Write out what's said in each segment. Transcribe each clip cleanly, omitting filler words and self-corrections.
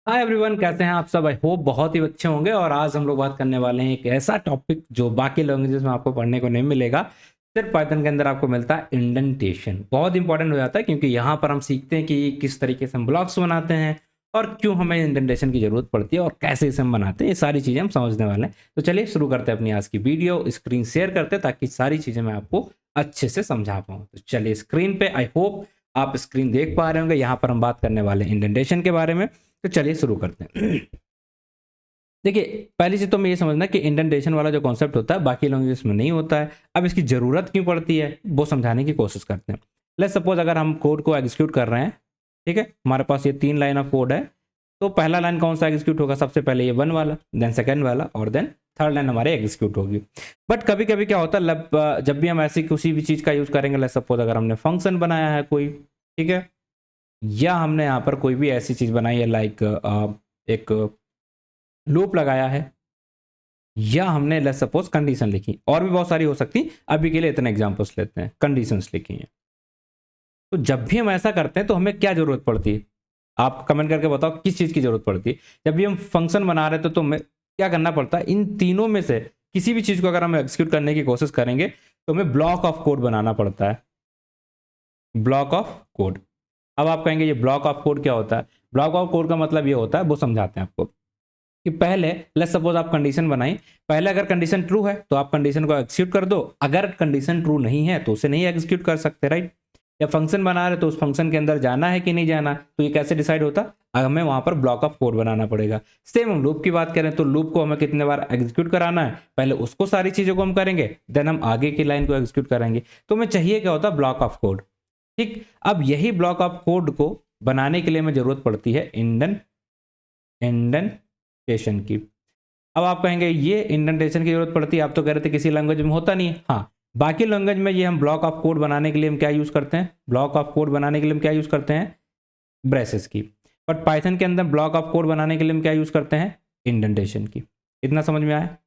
Hi everyone, कैसे हैं आप सब। आई होप बहुत ही अच्छे होंगे। और आज हम लोग बात करने वाले हैं एक ऐसा टॉपिक जो बाकी लैंग्वेजेस में आपको पढ़ने को नहीं मिलेगा। सिर्फ पाइथन के अंदर आपको मिलता है इंडेंटेशन। बहुत इंपॉर्टेंट हो जाता है क्योंकि यहाँ पर हम सीखते हैं कि किस तरीके से हम ब्लॉक्स बनाते हैं और क्यों हमें इंडेंटेशन की जरूरत पड़ती है और कैसे इसे हम बनाते हैं। ये सारी चीज़ें हम समझने वाले हैं। तो चलिए शुरू करते हैं अपनी आज की वीडियो। स्क्रीन शेयर करते हैं ताकि सारी चीज़ें मैं आपको अच्छे से समझा पाऊँ। तो चलिए स्क्रीन पे, आई होप आप स्क्रीन देख पा रहे होंगे। यहाँ पर हम बात करने वाले हैं इंडेंटेशन के बारे में। तो चलिए शुरू करते हैं। देखिए, पहली चीज तो मैं ये समझना कि इंडेंटेशन वाला जो कॉन्सेप्ट होता है बाकी लैंग्वेजेस में नहीं होता है। अब इसकी जरूरत क्यों पड़ती है वो समझाने की कोशिश करते हैं। लेट्स सपोज अगर हम कोड को एग्जीक्यूट कर रहे हैं, ठीक है, हमारे पास ये 3 लाइन ऑफ कोड है। तो पहला लाइन कौन सा एग्जीक्यूट होगा? सबसे पहले ये 1 वाला, देन सेकंड वाला और देन थर्ड लाइन हमारे एग्जीक्यूट होगी। बट कभी कभी क्या होता है, जब भी हम ऐसी किसी भी चीज का यूज करेंगे, लेट्स सपोज अगर हमने फंक्शन बनाया है कोई, ठीक है, या हमने यहाँ पर कोई भी ऐसी चीज बनाई है लाइक एक लूप लगाया है, या हमने लेट्स सपोज कंडीशन लिखी, और भी बहुत सारी हो सकती। अभी के लिए इतने एग्जांपल्स लेते हैं, कंडीशंस लिखी हैं। तो जब भी हम ऐसा करते हैं तो हमें क्या जरूरत पड़ती है? आप कमेंट करके बताओ किस चीज की जरूरत पड़ती है। जब भी हम फंक्शन बना रहे थे तो हमें क्या करना पड़ता है? इन तीनों में से किसी भी चीज को अगर हम एग्जीक्यूट करने की कोशिश करेंगे तो हमें ब्लॉक ऑफ कोड बनाना पड़ता है। Block of code. अब आप कहेंगे ये ब्लॉक ऑफ कोड क्या होता है? ब्लॉक ऑफ कोड का मतलब ये होता है, वो समझाते हैं आपको कि पहले लेट्स सपोज आप कंडीशन बनाई। पहले अगर कंडीशन ट्रू है तो आप कंडीशन को एग्जीक्यूट कर दो, अगर कंडीशन ट्रू नहीं है तो उसे नहीं एग्जीक्यूट कर सकते, राइट। या फंक्शन बना रहे तो उस फंक्शन के अंदर जाना है कि नहीं जाना, तो ये कैसे डिसाइड होता? हमें वहां पर ब्लॉक ऑफ कोड बनाना पड़ेगा। सेम हम लूप की बात करें तो लूप को हमें कितने बार एग्जीक्यूट कराना है, पहले उसको सारी चीजों को हम करेंगे, देन हम आगे की लाइन को एग्जीक्यूट करेंगे। तो हमें चाहिए क्या होता? Block of code. ठीक, अब यही ब्लॉक ऑफ कोड को बनाने के लिए हमें जरूरत पड़ती है इंडेंटेशन की। अब आप कहेंगे ये इंडेंटेशन की जरूरत पड़ती है, आप तो कह रहे थे किसी लैंग्वेज में होता नहीं है। हाँ, बाकी लैंग्वेज में ये हम ब्लॉक ऑफ कोड बनाने के लिए हम क्या यूज करते हैं? ब्लॉक ऑफ कोड बनाने के लिए हम क्या यूज करते हैं? ब्रेसेस की। बट पाइथन के अंदर ब्लॉक ऑफ कोड बनाने के लिए हम क्या यूज करते हैं? इंडेंटेशन की। इतना समझ में आया?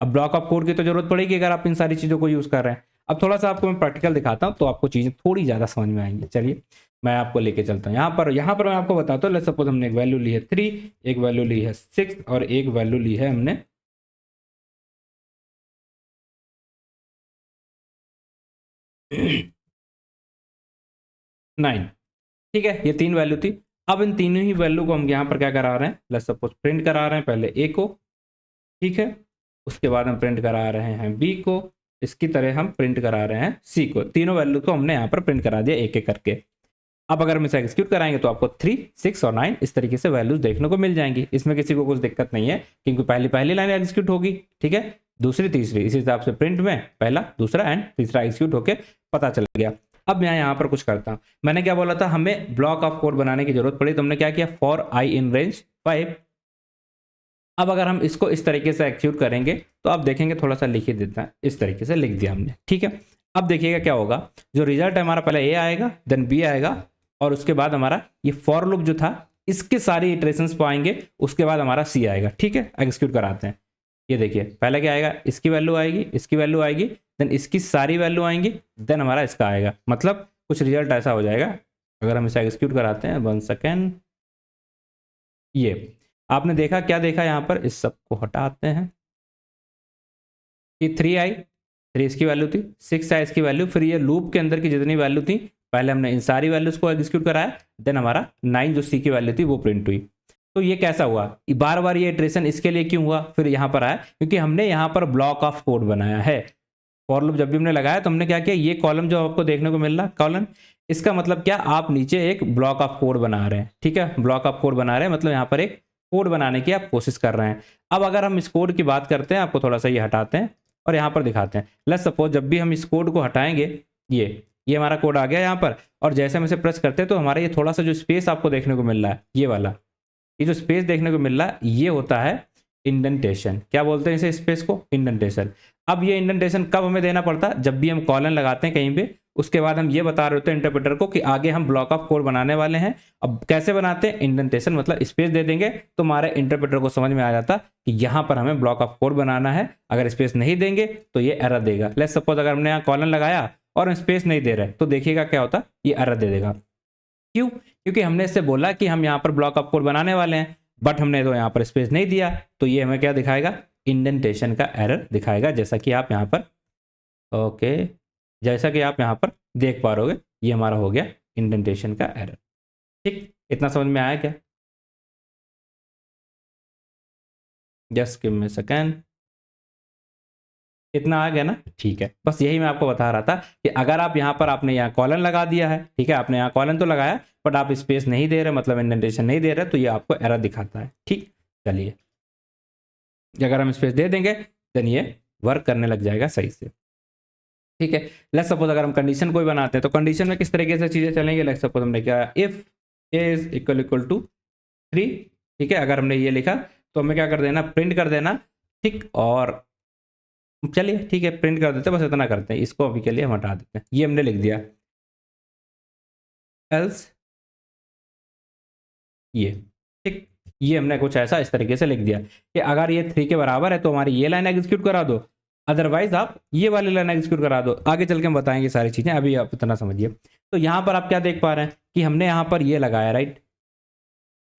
अब ब्लॉक ऑफ कोड की तो जरूरत पड़ेगी अगर आप इन सारी चीजों को यूज कर रहे हैं। अब थोड़ा सा आपको मैं प्रैक्टिकल दिखाता हूं तो आपको चीजें थोड़ी ज्यादा समझ में आएंगी। चलिए मैं आपको लेके चलता हूं। यहाँ पर मैं आपको बताता हूँ। लेट्स सपोज हमने एक वैल्यू ली है 3, एक वैल्यू ली है 6 और एक वैल्यू ली है हमने 9। ठीक है, ये 3 वैल्यू थी। अब इन तीनों ही वैल्यू को हम यहाँ पर क्या करा रहे हैं? लेट्स सपोज प्रिंट करा रहे हैं पहले ए को, ठीक है, उसके बाद हम प्रिंट करा रहे हैं बी को, इसकी तरह हम प्रिंट करा रहे हैं सी को। तीनों वैल्यू को हमने यहाँ पर प्रिंट करा दिया एक एक करके। अब अगर हम इसे एग्जीक्यूट कराएंगे तो आपको 3, 6 और 9 इस तरीके से वैल्यूज देखने को मिल जाएंगी। इसमें किसी को कुछ दिक्कत नहीं है क्योंकि पहली पहली लाइन एग्जीक्यूट होगी, ठीक है, दूसरी तीसरी, इसी हिसाब से प्रिंट में पहला दूसरा एंड तीसरा एग्जीक्यूट होके पता चल गया। अब मैं यहाँ पर कुछ करता हूँ। मैंने क्या बोला था? हमें ब्लॉक ऑफ कोड बनाने की जरूरत पड़ी तो हमने क्या किया? For I in range 5। अब अगर हम इसको इस तरीके से एग्जीक्यूट करेंगे तो आप देखेंगे थोड़ा सा लिख ही देता है, इस तरीके से लिख दिया हमने, ठीक है। अब देखिएगा क्या होगा। जो रिजल्ट है हमारा, पहले ए आएगा, देन बी आएगा, और उसके बाद हमारा ये फॉर लूप जो था इसके सारी इटरेशंस पाएंगे, उसके बाद हमारा सी आएगा, ठीक है। एग्जीक्यूट कराते हैं। ये देखिए पहले क्या आएगा? इसकी वैल्यू आएगी, इसकी वैल्यू आएगी, देन इसकी सारी वैल्यू आएंगी, देन हमारा इसका आएगा। मतलब कुछ रिजल्ट ऐसा हो जाएगा। अगर हम इसे एग्जीक्यूट कराते हैं, 1 सेकेंड, ये आपने देखा, क्या देखा यहाँ पर? इस सब को हटाते हैं कि 3 आई, 3 इसकी वैल्यू थी, 6 आई इसकी वैल्यू, फिर ये लूप के अंदर की जितनी वैल्यू थी पहले हमने इन सारी वैल्यूज को एग्जीक्यूट कराया, देन हमारा 9 जो सी की वैल्यू थी वो प्रिंट हुई। तो ये कैसा हुआ? बार बार ये इटरेशन इसके लिए क्यों हुआ? फिर यहाँ पर आया क्योंकि हमने यहाँ पर ब्लॉक ऑफ कोड बनाया है। फॉर लूप जब भी हमने लगाया तो हमने क्या किया? ये कॉलम जो आपको देखने को मिल रहा कॉलम, इसका मतलब क्या? आप नीचे एक ब्लॉक ऑफ कोड बना रहे हैं, ठीक है। ब्लॉक ऑफ कोड बना रहे हैं मतलब यहाँ पर एक कोड बनाने की आप कोशिश कर रहे हैं। अब अगर हम इस कोड की बात करते हैं, आपको थोड़ा सा ये हटाते हैं और यहाँ पर दिखाते हैं। लेट्स सपोज जब भी हम इस कोड को हटाएंगे, ये हमारा कोड आ गया यहाँ पर, और जैसे हम इसे प्रेस करते हैं तो हमारा ये थोड़ा सा जो स्पेस आपको देखने को मिल रहा है, ये वाला, ये जो स्पेस देखने को मिल रहा है, ये होता है इंडेंटेशन। क्या बोलते हैं इसे? स्पेस को इंडेंटेशन। अब ये इंडेंटेशन कब हमें देना पड़ता है? जब भी हम कॉलन लगाते हैं कहीं पे, उसके बाद हम ये बता रहे होते हैं इंटरप्रेटर को कि आगे हम ब्लॉक ऑफ कोड बनाने वाले हैं। अब कैसे बनाते हैं? इंडेंटेशन मतलब स्पेस दे देंगे तो हमारे इंटरप्रेटर को समझ में आ जाता कि यहाँ पर हमें ब्लॉक ऑफ कोड बनाना है। अगर स्पेस नहीं देंगे तो ये एरर देगा। लेट्स सपोज अगर हमने यहाँ कॉलन लगाया और हम स्पेस नहीं दे रहे तो देखिएगा क्या होता, ये एरर दे देगा। क्यों? क्योंकि हमने इससे बोला कि हम यहाँ पर ब्लॉक ऑफ कोड बनाने वाले हैं, बट हमने तो यहाँ पर स्पेस नहीं दिया, तो ये हमें क्या दिखाएगा, इंडेंटेशन का एरर दिखाएगा, जैसा कि आप यहाँ पर ओके जैसा कि आप यहाँ पर देख पा रहे हो, ये हमारा हो गया इंडेंटेशन का एरर। ठीक, इतना समझ में आया क्या? जस्ट गिव मी सेकेंड, इतना आ गया ना? ठीक है, बस यही मैं आपको बता रहा था कि अगर आप यहाँ पर आपने यहाँ कॉलन लगा दिया है, ठीक है, आपने यहाँ कॉलन तो लगाया बट आप स्पेस नहीं दे रहे, मतलब इंडेंटेशन नहीं दे रहे, तो ये आपको एरर दिखाता है। ठीक, चलिए अगर हम स्पेस दे देंगे देन ये वर्क करने लग जाएगा सही से। ठीक है, लेट्स सपोज अगर हम कंडीशन कोई बनाते हैं तो कंडीशन में किस तरीके से चीजें चलेंगे। लेट्स सपोज हमने क्या, if A is equal to 3, ठीक है, अगर हमने ये लिखा तो हमें क्या कर देना, प्रिंट कर देना। ठीक, और चलिए ठीक है प्रिंट कर देते हैं, बस इतना करते हैं, इसको अभी के लिए हम हटा देते हैं, ये हमने लिख दिया। एल्स ये, ठीक, ये हमने कुछ ऐसा इस तरीके से लिख दिया कि अगर ये 3 के बराबर है तो हमारी ये लाइन एग्जीक्यूट करा दो, अदरवाइज आप ये वाली लाइन एग्जीक्यूट करा दो। आगे चल के हम बताएंगे सारी चीजें, अभी आप इतना समझिए। तो यहाँ पर आप क्या देख पा रहे हैं कि हमने यहाँ पर ये लगाया, राइट,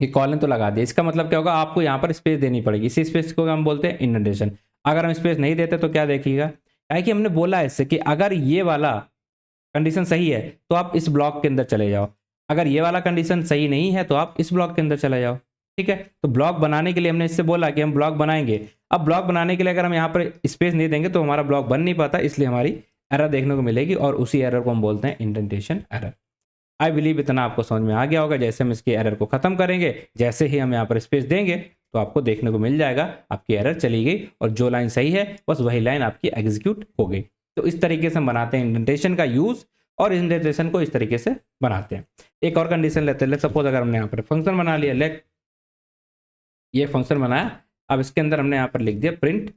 ये कॉलन तो लगा दिया, इसका मतलब क्या होगा, आपको यहाँ पर स्पेस देनी पड़ेगी। इसी स्पेस को हम बोलते हैं इंडेंटेशन। अगर हम स्पेस नहीं देते तो क्या देखिएगा, क्या कि हमने बोला है इससे कि अगर ये वाला कंडीशन सही है तो आप इस ब्लॉक के अंदर चले जाओ, अगर ये वाला कंडीशन सही नहीं है तो आप इस ब्लॉक के अंदर चले जाओ। ठीक है, तो ब्लॉक बनाने के लिए हमने इससे बोला कि हम ब्लॉक बनाएंगे। अब ब्लॉक बनाने के लिए अगर हम यहाँ पर स्पेस नहीं देंगे तो हमारा ब्लॉक बन नहीं पाता, इसलिए हमारी एरर देखने को मिलेगी, और उसी एरर को हम बोलते हैं इंडेंटेशन एरर। आई बिलीव इतना आपको समझ में आ गया होगा। जैसे हम इसके एरर को खत्म करेंगे, जैसे ही हम यहाँ पर स्पेस देंगे तो आपको देखने को मिल जाएगा आपकी एरर चली गई, और जो लाइन सही है बस वही लाइन आपकी एग्जीक्यूट हो गई। तो इस तरीके से हम बनाते हैं इंडेंटेशन का यूज, और इंडेंटेशन को इस तरीके से बनाते हैं। एक और कंडीशन लेते हैं, सपोज अगर हमने यहाँ पर फंक्शन बना लिया, लेट ये फंक्शन बनाया, अब इसके अंदर हमने यहाँ पर लिख दिया प्रिंट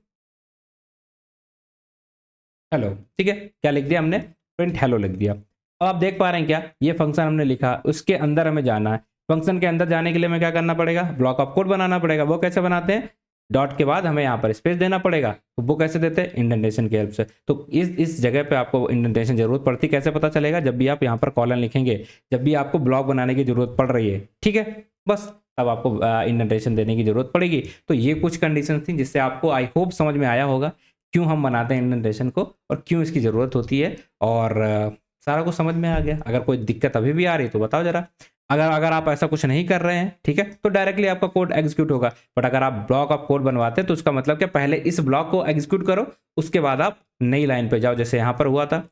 हेलो। ठीक है, क्या लिख दिया हमने, प्रिंट हेलो लिख दिया। अब आप देख पा रहे हैं क्या, ये फंक्शन हमने लिखा, उसके अंदर हमें जाना है। फंक्शन के अंदर जाने के लिए हमें क्या करना पड़ेगा, ब्लॉक ऑफ कोड बनाना पड़ेगा। वो कैसे बनाते हैं, डॉट के बाद हमें यहाँ पर स्पेस देना पड़ेगा। तो वो कैसे देते हैं, इंडेंटेशन की हेल्प से। तो इस जगह पे आपको इंडेंटेशन जरूरत पड़ती, कैसे पता चलेगा, जब भी आप यहाँ पर कॉलन लिखेंगे, जब भी आपको ब्लॉक बनाने की जरूरत पड़ रही है, ठीक है, बस तब आपको इंडेंटेशन देने की जरूरत पड़ेगी। तो ये कुछ कंडीशन थी जिससे आपको आई होप समझ में आया होगा क्यों हम बनाते हैं इंडेंटेशन को और क्यों इसकी जरूरत होती है, और सारा कुछ समझ में आ गया। अगर कोई दिक्कत अभी भी आ रही है तो बताओ जरा। अगर आप ऐसा कुछ नहीं कर रहे हैं, ठीक है, तो डायरेक्टली आपका कोड एग्जीक्यूट होगा। बट अगर आप ब्लॉक ऑफ कोड बनवाते हैं तो उसका मतलब क्या, पहले इस ब्लॉक को एग्जीक्यूट करो, उसके बाद आप नई लाइन पे जाओ, जैसे यहाँ पर हुआ था।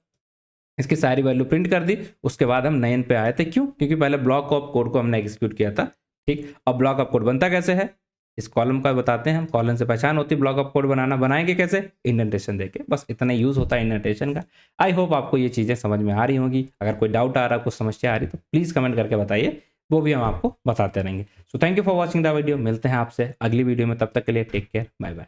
इसकी सारी वैल्यू प्रिंट कर दी, उसके बाद हम नए पे आए थे। क्यों, क्योंकि पहले ब्लॉक ऑफ कोड को हमने एग्जीक्यूट किया था। ठीक, अब ब्लॉक ऑफ कोड बनता कैसे है, इस कॉलम का बताते हैं हम। कॉलम से पहचान होती है ब्लॉक ऑफ कोड बनाएंगे कैसे, इंडेंटेशन देके, बस इतना यूज होता है इंडेंटेशन का। आई होप आपको ये चीजें समझ में आ रही होंगी। अगर कोई डाउट आ रहा है, कुछ समस्या आ रही तो प्लीज कमेंट करके बताइए, वो भी हम आपको बताते रहेंगे। So thank you for watching the video. मिलते हैं आपसे अगली वीडियो में, तब तक के लिए टेक केयर, बाय बाय।